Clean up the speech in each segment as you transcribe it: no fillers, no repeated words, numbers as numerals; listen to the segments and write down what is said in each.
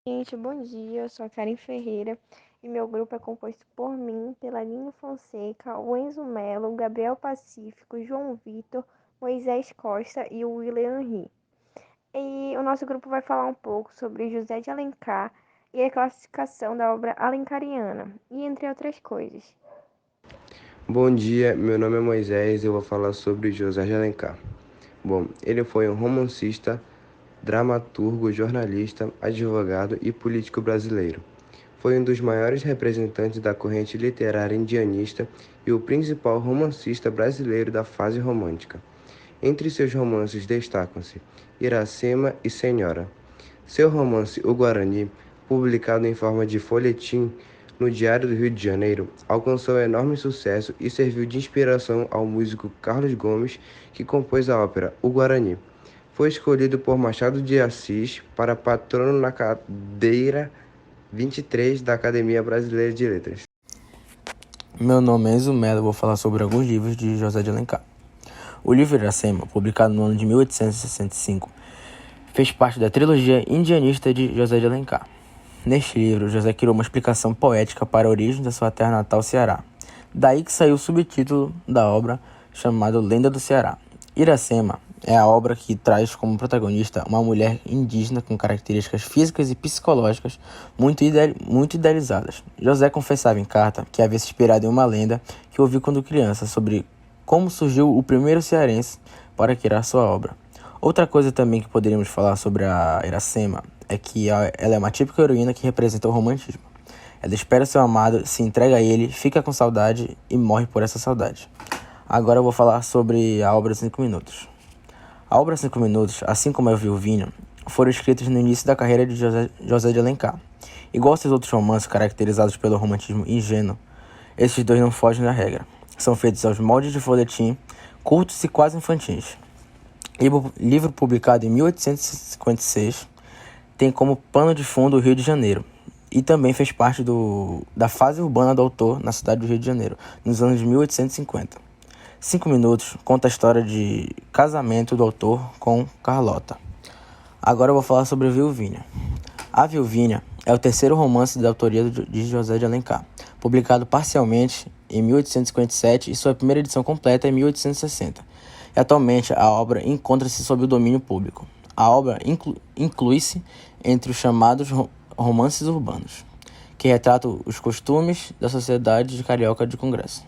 Gente, bom dia. Eu sou a Karen Ferreira e meu grupo é composto por mim, pela Aline Fonseca, o Enzo Melo, o Gabriel Pacífico, João Vitor, Moisés Costa e o William Henry. E o nosso grupo vai falar um pouco sobre José de Alencar e a classificação da obra alencariana, e entre outras coisas. Bom dia, meu nome é Moisés e eu vou falar sobre José de Alencar. Bom, ele foi um romancista, dramaturgo, jornalista, advogado e político brasileiro. Foi um dos maiores representantes da corrente literária indianista e o principal romancista brasileiro da fase romântica. Entre seus romances destacam-se Iracema e Senhora. Seu romance O Guarani, publicado em forma de folhetim no Diário do Rio de Janeiro, alcançou enorme sucesso e serviu de inspiração ao músico Carlos Gomes, que compôs a ópera O Guarani. Foi escolhido por Machado de Assis para patrono na cadeira 23 da Academia Brasileira de Letras. Meu nome é Enzo Melo e vou falar sobre alguns livros de José de Alencar. O livro Iracema, publicado no ano de 1865, fez parte da trilogia indianista de José de Alencar. Neste livro, José criou uma explicação poética para a origem da sua terra natal, Ceará. Daí que saiu o subtítulo da obra, chamado Lenda do Ceará. Iracema é a obra que traz como protagonista uma mulher indígena com características físicas e psicológicas muito idealizadas. José confessava em carta que havia se inspirado em uma lenda que ouviu quando criança sobre como surgiu o primeiro cearense para criar sua obra. Outra coisa também que poderíamos falar sobre a Iracema é que ela é uma típica heroína que representa o romantismo. Ela espera seu amado, se entrega a ele, fica com saudade e morre por essa saudade. Agora eu vou falar sobre a obra 5 Minutos. A obra 5 Minutos, assim como a Viuvinha, foram escritos no início da carreira de José de Alencar. Igual aos seus outros romances caracterizados pelo romantismo ingênuo, esses dois não fogem da regra. São feitos aos moldes de folhetim, curtos e quase infantis. Livro publicado em 1856, tem como pano de fundo o Rio de Janeiro, e também fez parte da fase urbana do autor na cidade do Rio de Janeiro, nos anos de 1850. 5 Minutos conta a história de casamento do autor com Carlota. Agora eu vou falar sobre a Viuvinha. A Viuvinha é o terceiro romance da autoria de José de Alencar, publicado parcialmente em 1857 e sua primeira edição completa em 1860. E atualmente a obra encontra-se sob o domínio público. A obra inclui-se entre os chamados romances urbanos, que retratam os costumes da sociedade de carioca de Congresso.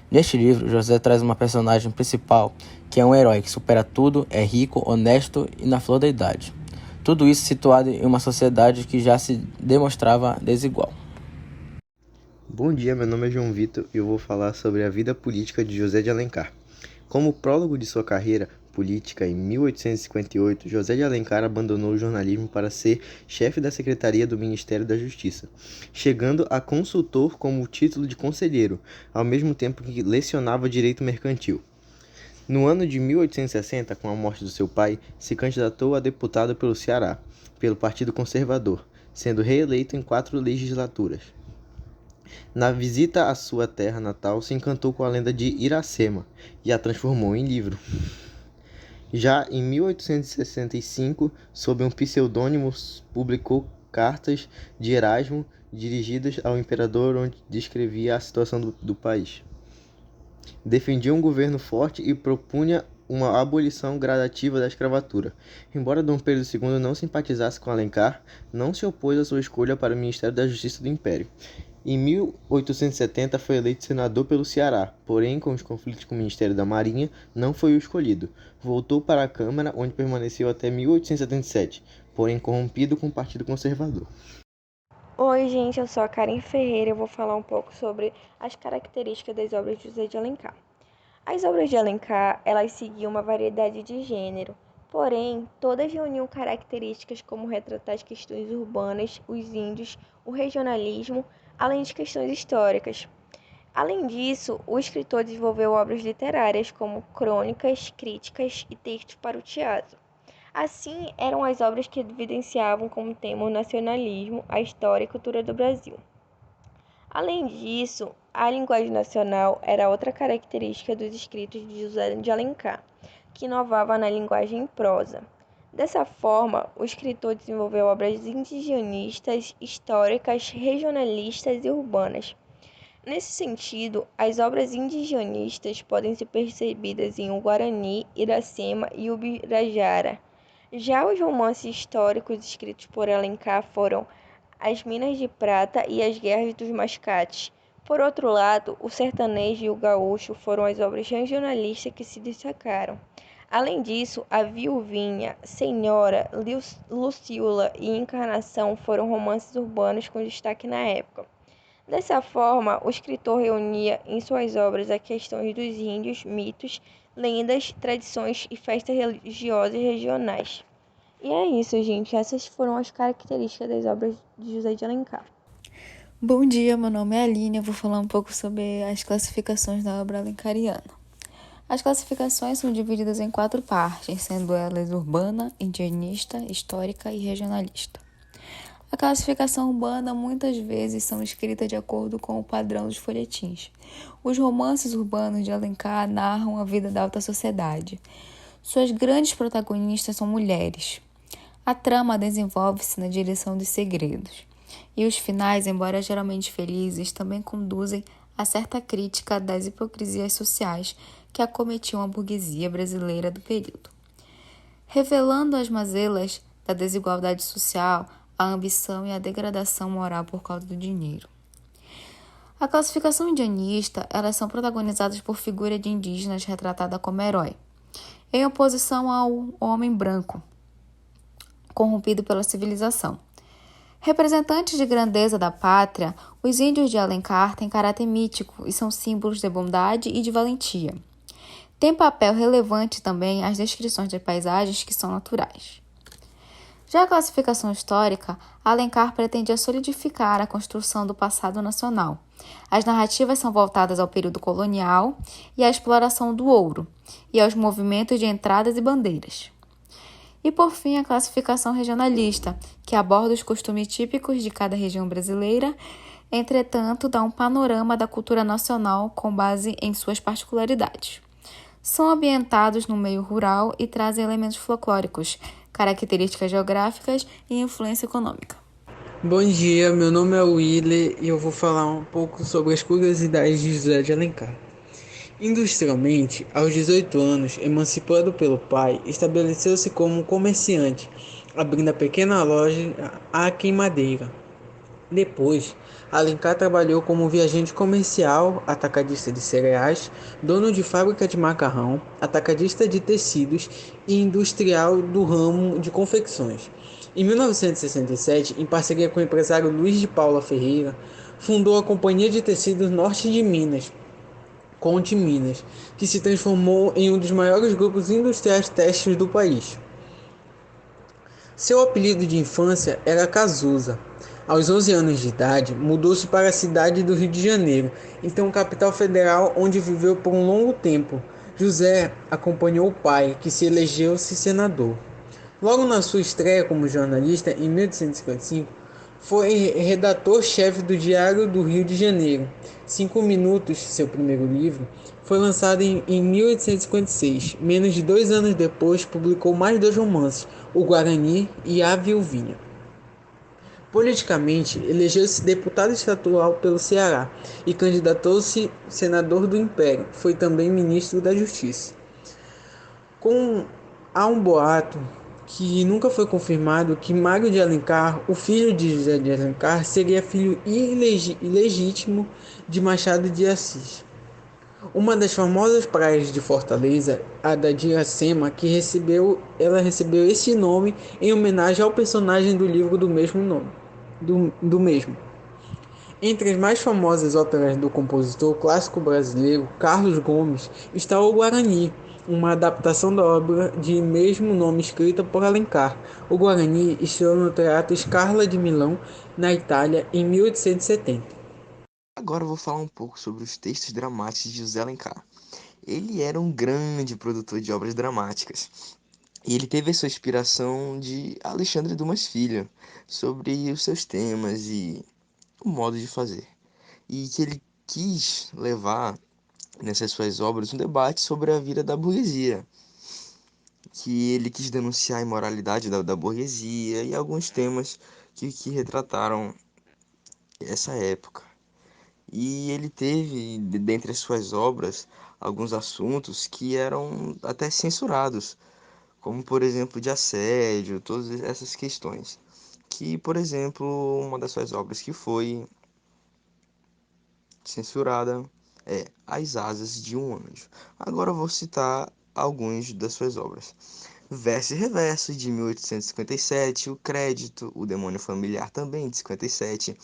Neste livro, José traz uma personagem principal que é um herói que supera tudo, é rico, honesto e na flor da idade. Tudo isso situado em uma sociedade que já se demonstrava desigual. Bom dia, meu nome é João Vitor e eu vou falar sobre a vida política de José de Alencar. Como prólogo de sua carreira política, em 1858, José de Alencar abandonou o jornalismo para ser chefe da Secretaria do Ministério da Justiça, chegando a consultor como título de conselheiro, ao mesmo tempo que lecionava direito mercantil. No ano de 1860, com a morte do seu pai, se candidatou a deputado pelo Ceará, pelo Partido Conservador, sendo reeleito em 4 legislaturas. Na visita à sua terra natal, se encantou com a lenda de Iracema e a transformou em livro. Já em 1865, sob um pseudônimo, publicou cartas de Erasmo dirigidas ao imperador, onde descrevia a situação do país. Defendia um governo forte e propunha uma abolição gradativa da escravatura. Embora Dom Pedro II não simpatizasse com Alencar, não se opôs à sua escolha para o Ministério da Justiça do Império. Em 1870 foi eleito senador pelo Ceará, porém, com os conflitos com o Ministério da Marinha, não foi o escolhido. Voltou para a Câmara, onde permaneceu até 1877, porém corrompido com o Partido Conservador. Oi, gente, eu sou a Karen Ferreira e eu vou falar um pouco sobre as características das obras de José de Alencar. As obras de Alencar, elas seguiam uma variedade de gênero, porém, todas reuniam características como retratar as questões urbanas, os índios, o regionalismo, além de questões históricas. Além disso, o escritor desenvolveu obras literárias como crônicas, críticas e textos para o teatro. Assim, eram as obras que evidenciavam como tema o nacionalismo, a história e cultura do Brasil. Além disso, a linguagem nacional era outra característica dos escritos de José de Alencar, que inovava na linguagem em prosa. Dessa forma, o escritor desenvolveu obras indigenistas, históricas, regionalistas e urbanas. Nesse sentido, as obras indigenistas podem ser percebidas em O Guarani, Iracema e Ubirajara. Já os romances históricos escritos por Alencar foram As Minas de Prata e As Guerras dos Mascates. Por outro lado, o sertanejo e o gaúcho foram as obras regionalistas que se destacaram. Além disso, A Viuvinha, Senhora, Luciola e Encarnação foram romances urbanos com destaque na época. Dessa forma, o escritor reunia em suas obras as questões dos índios, mitos, lendas, tradições e festas religiosas regionais. E é isso, gente. Essas foram as características das obras de José de Alencar. Bom dia, meu nome é Aline. Eu vou falar um pouco sobre as classificações da obra alencariana. As classificações são divididas em 4 partes, sendo elas urbana, indianista, histórica e regionalista. A classificação urbana muitas vezes são escritas de acordo com o padrão dos folhetins. Os romances urbanos de Alencar narram a vida da alta sociedade. Suas grandes protagonistas são mulheres. A trama desenvolve-se na direção dos segredos. E os finais, embora geralmente felizes, também conduzem a certa crítica das hipocrisias sociais que acometiam a burguesia brasileira do período. Revelando as mazelas da desigualdade social, a ambição e a degradação moral por causa do dinheiro. A classificação indianista, elas são protagonizadas por figura de indígenas retratada como herói, em oposição ao homem branco, corrompido pela civilização. Representantes de grandeza da pátria, os índios de Alencar têm caráter mítico e são símbolos de bondade e de valentia. Tem papel relevante também as descrições de paisagens que são naturais. Já a classificação histórica, Alencar pretendia solidificar a construção do passado nacional. As narrativas são voltadas ao período colonial e à exploração do ouro, e aos movimentos de entradas e bandeiras. E, por fim, a classificação regionalista, que aborda os costumes típicos de cada região brasileira, entretanto, dá um panorama da cultura nacional com base em suas particularidades. São ambientados no meio rural e trazem elementos folclóricos, características geográficas e influência econômica. Bom dia, meu nome é Willer e eu vou falar um pouco sobre as curiosidades de José de Alencar. Industrialmente, aos 18 anos, emancipado pelo pai, estabeleceu-se como comerciante, abrindo a pequena loja à queimadeira. Depois, Alencar trabalhou como viajante comercial, atacadista de cereais, dono de fábrica de macarrão, atacadista de tecidos e industrial do ramo de confecções. Em 1967, em parceria com o empresário Luiz de Paula Ferreira, fundou a Companhia de Tecidos Norte de Minas, Conte Minas, que se transformou em um dos maiores grupos industriais têxteis do país. Seu apelido de infância era Cazuza. Aos 11 anos de idade, mudou-se para a cidade do Rio de Janeiro, então capital federal, onde viveu por um longo tempo. José acompanhou o pai, que se elegeu-se senador. Logo na sua estreia como jornalista, em 1855, foi redator-chefe do Diário do Rio de Janeiro. 5 Minutos, seu primeiro livro, foi lançado em 1856. Menos de 2 anos depois, publicou mais 2 romances, O Guarani e A Viuvinha. Politicamente, elegeu-se deputado estadual pelo Ceará e candidatou-se senador do Império. Foi também ministro da Justiça. Há um boato que nunca foi confirmado que Mário de Alencar, o filho de José de Alencar, seria filho ilegítimo de Machado de Assis. Uma das famosas praias de Fortaleza, a da de Iracema, ela recebeu esse nome em homenagem ao personagem do livro do mesmo nome. Entre as mais famosas óperas do compositor clássico brasileiro Carlos Gomes está O Guarani, uma adaptação da obra de mesmo nome escrita por Alencar. O Guarani estreou no Teatro Scala de Milão, na Itália, em 1870. Agora eu vou falar um pouco sobre os textos dramáticos de José Alencar. Ele era um grande produtor de obras dramáticas. E ele teve a sua inspiração de Alexandre Dumas Filho, sobre os seus temas e o modo de fazer. E que ele quis levar nessas suas obras um debate sobre a vida da burguesia. que ele quis denunciar a imoralidade da burguesia e alguns temas que retrataram essa época. E ele teve, dentre as suas obras, alguns assuntos que eram até censurados, como, por exemplo, de assédio, todas essas questões. Que, por exemplo, uma das suas obras que foi censurada é As Asas de um Anjo. Agora eu vou citar alguns das suas obras. Verso e Reverso, de 1857, O Crédito, O Demônio Familiar, também de 57,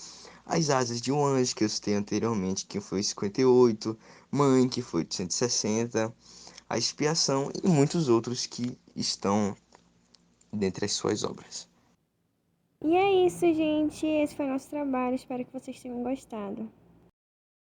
As Asas de um Anjo, que eu citei anteriormente, que foi 58, Mãe, que foi de 160, A Expiação e muitos outros que estão dentre as suas obras. E é isso, gente. Esse foi o nosso trabalho. Espero que vocês tenham gostado.